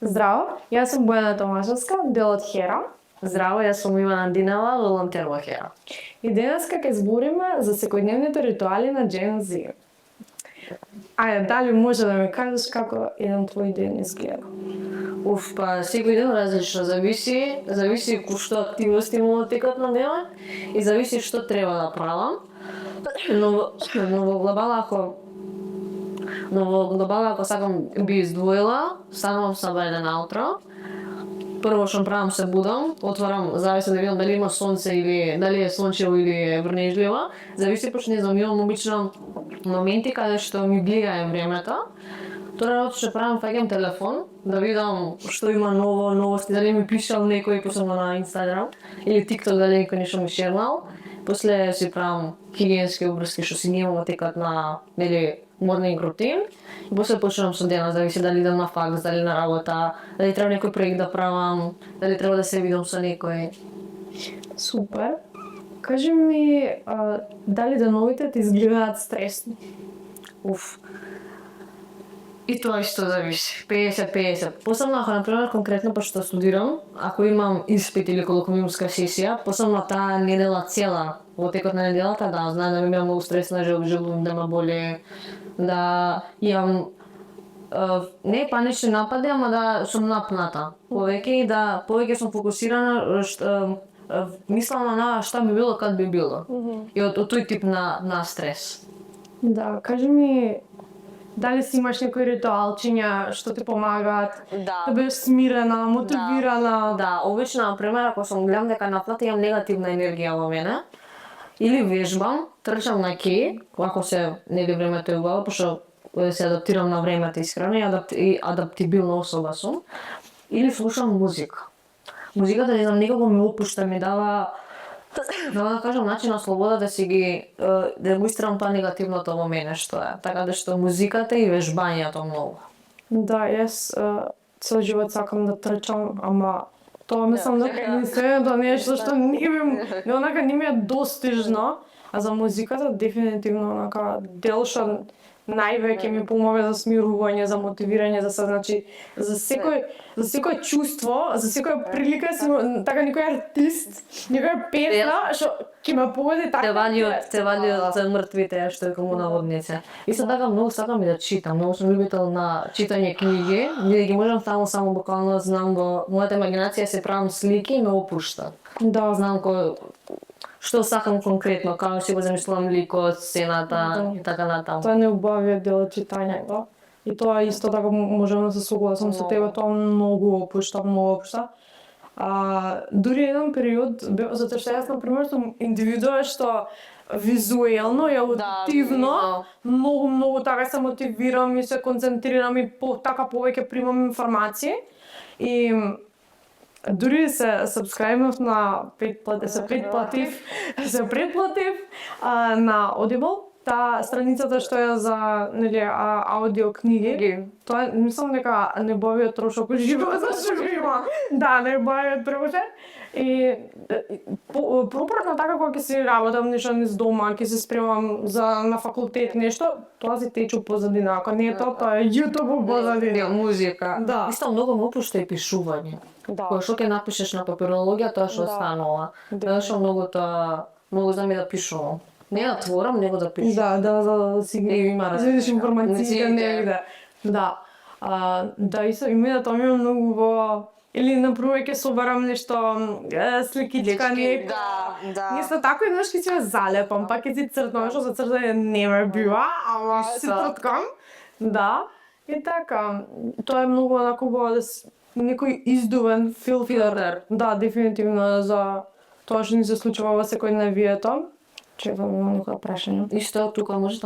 Здраво, јас сум Бојана Томашевска, дел од Хера. Здраво, јас сум Ивана Динела, волонтер во Хера. И денеска ќе збориме за секојдневните ритуали на Gen Z. Ајде, дали може да ми кажеш како еден твој ден изгледа? Па секој ден различно, зависи кој што активности му текат на денот и зависи што треба да правам. Но во глобала ако сакам би издвоила, станувам со 1 наутро. Прво што правам се будам, отварам, зависи да видам дали има сонце или дали е сончево или е врнежливо. Зависи, пошто не знам, имам обично моменти каде што ми влијае времето. Втора работа што правам, фаќам телефон да видам што има новости, дали ми пишал некој посебно на Инстаграм или TikTok, дали некој нешто ми шернал. После си правам хигиенски обврски што си немам текат на morning рутин. И после почнувам со денот, зависи дали идам на факс, дали на работа, дали треба некој проект да правам, дали треба да се видам со некој. Супер. Кажи ми, дали деновите ти изгледаат стресни? И тоа исто зависи, 50-50. Посебно ако, например, конкретно пошто студирам, ако имам испит или колоквиумска сесија, посебно таа недела цела, во текот на неделата, да, знаем да ми имам многу стресна желудник, да ме боли, да имам не панични напади, ама да сум напната повеќе и да повеќе сум фокусирана, мислам на шта би било кад би било. И од тој тип на стрес. Да, кажи ми, дали си имаш некои ритуалчиња што ти помагаат да бидеш смирена, мотивирана? Да, обично, например, ако сум гледам дека напната имам негативна енергија во мене, или вежбам, трчам на ки, ако се нели времето е убаво, пошто се адаптирам на времето искрено и адаптибилна особа сум, или слушам музика. Музиката, не знам, некако ме опушта, ми дава да кажам начин на слобода да си ги да го истрам тоа негативното во мене што е. Така да што музиката и вежбањето многу. Да, јас цел живот сакам да трчам, ама тоа мислам дека не се да нешто што не ми е достижно, а за музиката дефинитивно онака дел што највеќе ми помага за смирување, за мотивирање, значи за секој чувство, за секоја прилика така некој артист, некоја песна што ќе ме погоди така. Те вади од мртвите што е кому наводница. Исто така многу сакам и да читам, многу сум љубител на читање книги, не ги можам само буквално знам во мојата имагинација се правам слики и ме опушта. Да, знам што сакам конкретно, како си го замислувам ликот, сцената и така натаму. Тоа не убавиот дел од читањето. И тоа исто така можам да се согласам со тебе, тоа многу опушта. Дури еден период, затоа што јас например сум индивидуа што визуелно и аудитивно многу така се мотивирам и се концентрирам и така повеќе примам информации. И дури се сабскрајбнав на се претплатив на Audible, таа страницата што е за аудио книги. Тоа мислам дека најбавиот трошок во животот што го има. Да, најбавиот трошок. И пропратно така кога ќе си работам нешто низ дома, ќе се спремам за на факултет нешто, тоа си тече позадина. Ако не е тоа е YouTube позадина. Музика. Да. Исто многу ме опушта и пишување. Кога што ќе напишеш на папирологија, тоа што останува. Зашто многу знам и да пишувам. Не да творам, него да пишувам. Да си изведиш информациите, да. Да, и името ми е многу во или например ќе соберам нешто сликичка нека. Исто така еднаш ќе си залепам, па ќе си цртам, што за цртање не ме бива, ама си црткам. Да. И така, тоа е многу онако убаво да некој издувен филтер. Да, дефинитивно за тоа што ни се случува во секојдневието. Чекам некоја прашање. Исто тука може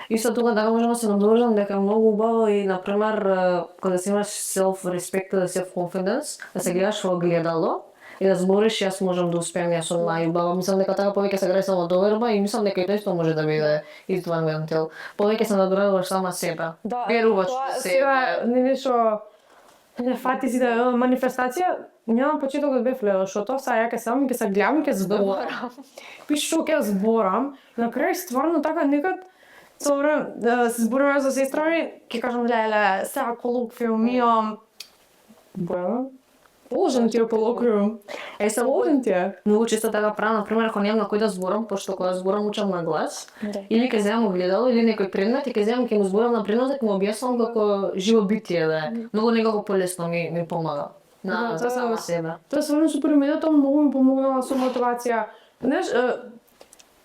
Исто тука така можам да се надолжам дека е многу убаво и например кога си имаш self-respect, да self-confidence, да се гледаш во огледало и да збориш јас можам да успеам, јас сум најубава. Мислам дека така повеќе се гради самодоверба и мислам дека и тоа исто може да биде издвоен дел. Повеќе се надоверуваш сама себе. Веруваш во себе. Нешто фати си да манифестација, Ја почетокот бев лело, што сега ја ќе седам и ќе се гледам и ќе зборам. Пиши што ќе зборам, на крај стварно така некад Со време да се зборуваме со сестра ми, ќе кажам леле, сега колоквиум имам Бојана. Положен ти е колоквиум. Се Положен ти е. многу често така правам, например, ако немам на кој да зборам, пошто кога зборам учам на глас, или ќе земам огледало или некој предмет и ќе земам ќе му зборам на предмет, ќе му објаснам како живо битие да е. Многу некако полесно ми помага. Да, тоа сама е- себе. Тоа сврно супер мене тоа многу ми помогнало со мотивација. Знаеш,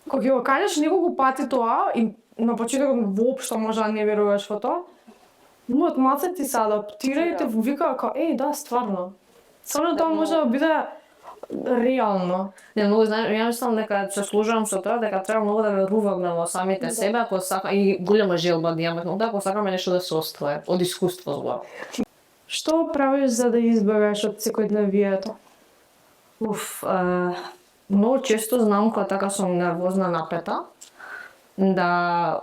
кога ќе го кажеш неколку пати тоа и на почетокот воопшто може да не веруваш во тоа, мојот мацет ти се адаптира и те вика како да, стварно. Стварно тоа може да биде реално. Не, многу знаеш, ја мислам дека се служам со тоа дека треба многу да веруваме во самите себе, ако сака и голема желба да имаме, но ако сакаме нешто да се оствари, од искуство зборам. Што правиш за да избегаш од секојдневието? Многу често знам кога така сум нервозна, напета, да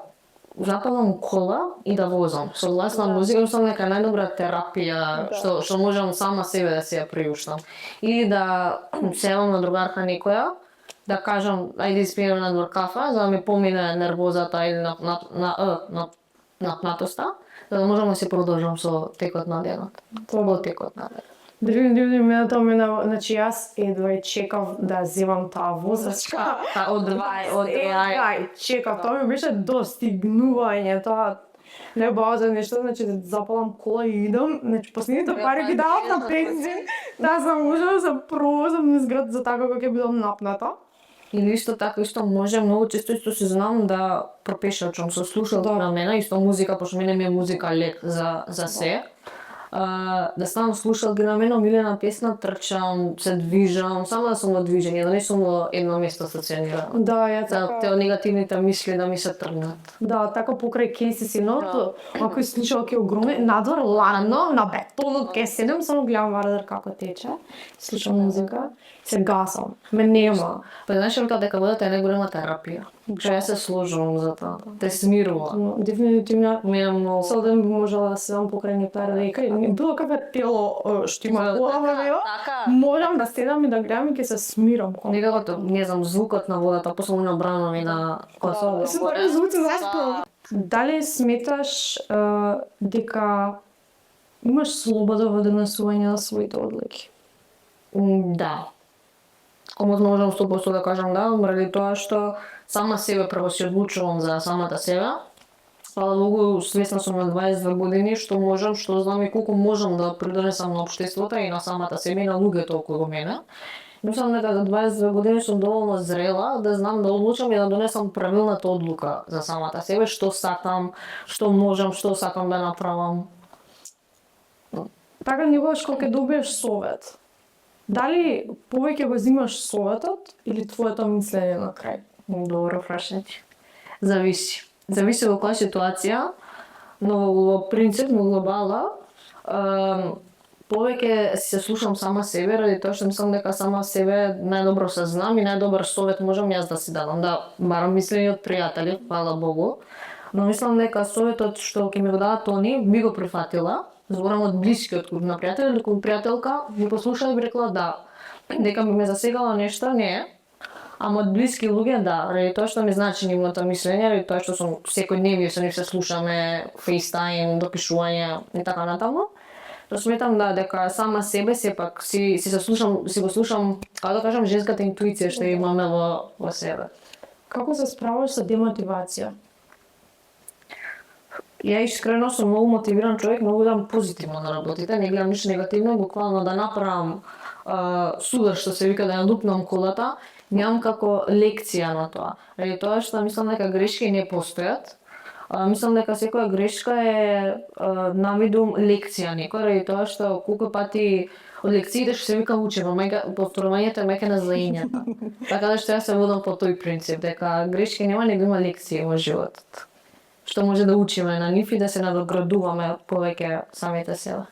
запалам кола и да возам. Со гласна музика мислам дека е најдобра терапија што можам сама себе да си ја приуштам. Или да севам на другарка некоја, да кажам ајде испиеме надвор кафа, за да ми помине нервозата или напнатоста, за да можам да се продолжам со текот на денот. Во текот на денот. Мене тоа мина, значи јас едва и чекав да земам таа возачка. Од Едва и чекав, тоа ми беше достигнување, тоа не е бао за нешто, значи да запалам кола и идам, значи последните пари ги давам на бензин, да сам можам да се провозам низ град за така кога ќе бидам напната. Или исто така, исто може многу често исто се знам да пропешачам со слушалка на мене, исто музика, пошто мене ми е музика лек за се. Да ставам слушалки на мене, омилена песна, трчам, се движам, само да сум во движење, да не сум во едно место стационирана. Да, ја За така. те негативните мисли да ми се тргнат. Да, така покрај Кейси Синото, ако слушалки огромни, надвор ладно, на бетонот ке седам, само гледам вардар како тече, слушам музика, се гасам. Ме нема. Па знаеш ли тоа дека водата е најголема терапија? Што јас се сложувам за тоа. Те смирува. Но, дефинитивно, Ми е многу. Селден би можела да седам покрај нектар да ика, било какве тело што има глава, Така. можам да седам и да гледам и ќе се смирам. Некако, не знам, звукот на водата, после на брана ми на Косово. Се добри звуци, зашто? Дали сметаш дека имаш слобода во донесување на своите одлуки? Да. Комот можам 100% да кажам да, ради тоа што сама себе прво се одлучувам за самата себе. Фала Богу, свесна сум на 22 години што можам, што знам и колку можам да придонесам на општеството и на самата себе и на луѓето околу мене. Мислам дека за 22 години сум доволно зрела да знам да одлучам и да донесам правилната одлука за самата себе, што сакам, што можам, што сакам да направам. Така никогаш кога ќе добиеш совет, дали повеќе го взимаш советот или твоето мислење на крај? Добро прашање. Зависи. Зависи во која ситуација, но во принцип, во глобала, повеќе се слушам сама себе, ради тоа што мислам дека сама себе најдобро се знам и најдобар совет можам јас да си дадам. Да, барам мислење од пријатели, фала Богу, но мислам дека советот што ќе ми го дадат они, би го прифатила. Зборам од блискиот круг на пријатели, или кога пријателка ми послушала и би рекла да, дека ми ме засегала нешто, не. Ама од блиски луѓе да, ради тоа што ми значи нивното мислење, ради тоа што сум секојдневно со нив се слушаме, FaceTime, допишување и така натаму. Што сметам да дека сама себе сепак си го слушам, како да кажам, женската интуиција што имаме во себе. Како се справаш со демотивација? Ја искрено сум многу мотивиран човек, многу гледам позитивно на работите, не гледам ништо негативно, буквално да направам судар што се вика да ја лупнам колата, немам како лекција на тоа. Ради тоа што мислам дека грешки не постојат. Мислам дека секоја грешка е навидум лекција некоја, ради тоа што колку пати од лекциите што се вика учиме, повторувањето е мајка на знаењата. Така да што јас се водам по тој принцип, дека грешки нема, него има лекции во животот. Што може да учиме на нив и да се надоградуваме повеќе самите себе.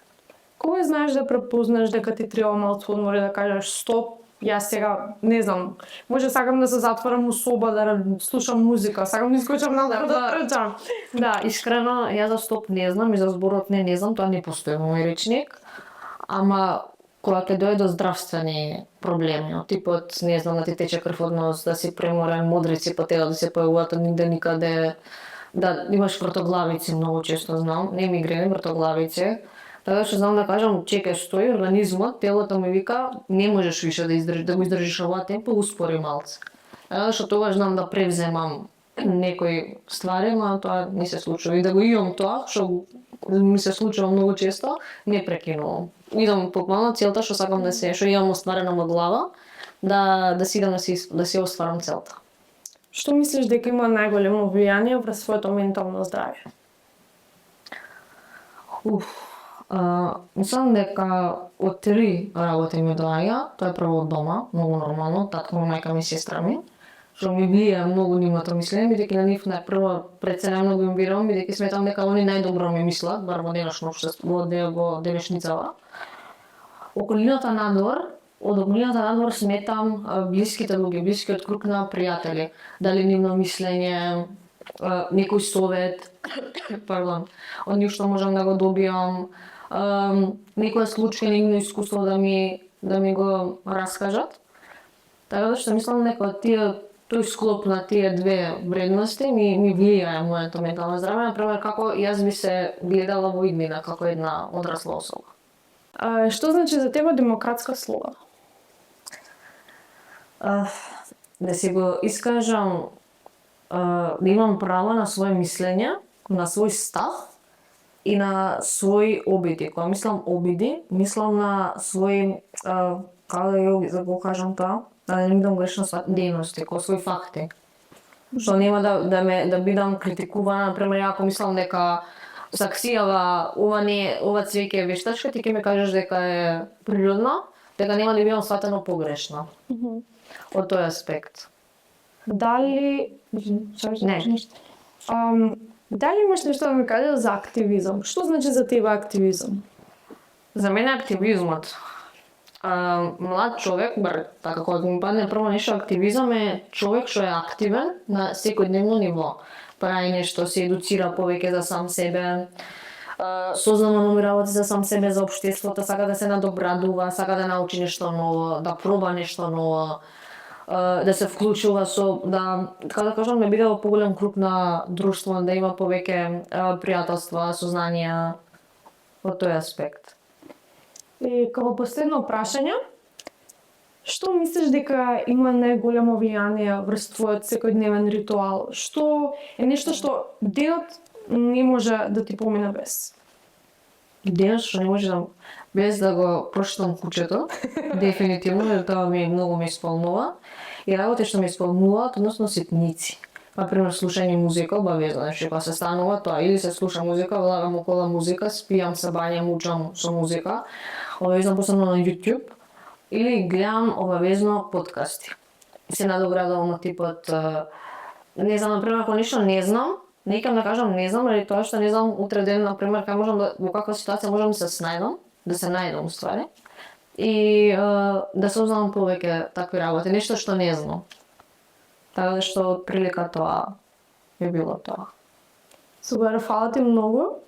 Кога знаеш да препознаш дека ти треба малку одмор и да кажеш стоп, јас сега, не знам, може сакам да се затворам у соба, да слушам музика, сакам да искочам надвор да трчам. Да, искрено, ја за стоп не знам и за зборот не знам, тоа не постои во мој речник. Ама кога ќе дојде до здравствени проблеми, од типот, не знам, да ти тече крв од нос, да си преморен, модрици по тело да се појавуваат од нигде никаде, да имаш вртоглавици, многу често знам, не мигрени, вртоглавици. Така што знам да кажам, чекај, стои, организмот, телото ми вика, не можеш више да го издржиш ова темпо, успори малце. Така што тогаш знам да превземам некои ствари, ама тоа не се случува. И да го имам тоа, што ми се случува многу често, не прекинувам. Идам буквално целта што сакам да се, што имам остварено во глава, да си идам да си остварам целта. Што мислиш дека има најголемо влијание врз своето ментално здравје? Мислам дека од 3 работи ми доаѓа, тоа е прво од дома, многу нормално, татко ми, мајка ми, сестра ми, што ми влијае многу нивното мислење, бидејќи на нив прво пред се најмногу им верувам, бидејќи сметам дека они најдобро ми мислат, бар во денешно општество, во денешницава. Околината надвор, од околината надвор сметам блиските луѓе, блискиот круг на пријатели, дали нивно мислење, некој совет, пардон, од нив што можам да го добиам, некоја случај, нивно искуство да ми го раскажат. Така да што мислам дека тој склоп на тие две вредности ми влијае моето ментално здравје, например како јас би се гледала во иднина како една одрасла особа. Што значи за тебе демократска слобода? Да си го искажам, да имам право на свое мислење, на свој став и на свои обиди. Кога мислам обиди, мислам на свои, како да го кажам тоа, да не бидам грешна дејности, кои свои факти. Што нема да бидам критикувана, например, ако мислам дека саксијава, ова цвеќе е вештачка, ти ќе ми кажеш дека е природно, дека нема да бидам сватено погрешно. Од тој аспект. Дали... Не. Дали имаш нешто да ми кажеш за активизам? Што значи за тебе активизам? За мене активизмот, млад човек, бар така кога ми падне прво нешто, активизам е човек што е активен на секојдневно ниво. Прави нешто, се едуцира повеќе за сам себе, сознано нови работи за сам себе, за општеството, сака да се надобрадува, сака да научи нешто ново, да проба нешто ново, да се вклучува така да кажам, да биде во поголем круг на друштво, да има повеќе пријателства, сознанија од тој аспект. И како последно прашање, што мислиш дека има најголемо влијание врз твојот секојдневен ритуал? Што е нешто што денот не може да ти помине без? Денот што не може без да го прочитам кучето, дефинитивно, jer тоа многу ме исполнува. И работи што ме исполнуваат, односно ситници. Например, слушање музика, обавезно, значи кога се станува тоа, или се слуша музика, влагам околу музика, спијам, се бањам, учам со музика, обавезно посебно на YouTube, или гледам обавезно подкасти. Се надоградувам од типот, не знам, например, ако нешто не знам, не икам да кажам не знам, ради тоа што не знам утре ден, например, во каква ситуација можам да се најдам уствари, и да се узнавам повеќе такви работи, нешто што не знам. Така што од прилика тоа би било тоа. Супер, фала ти многу.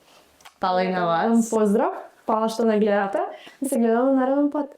Фала и на вас. Поздрав, фала што не гледате и се гледаме нареден пат.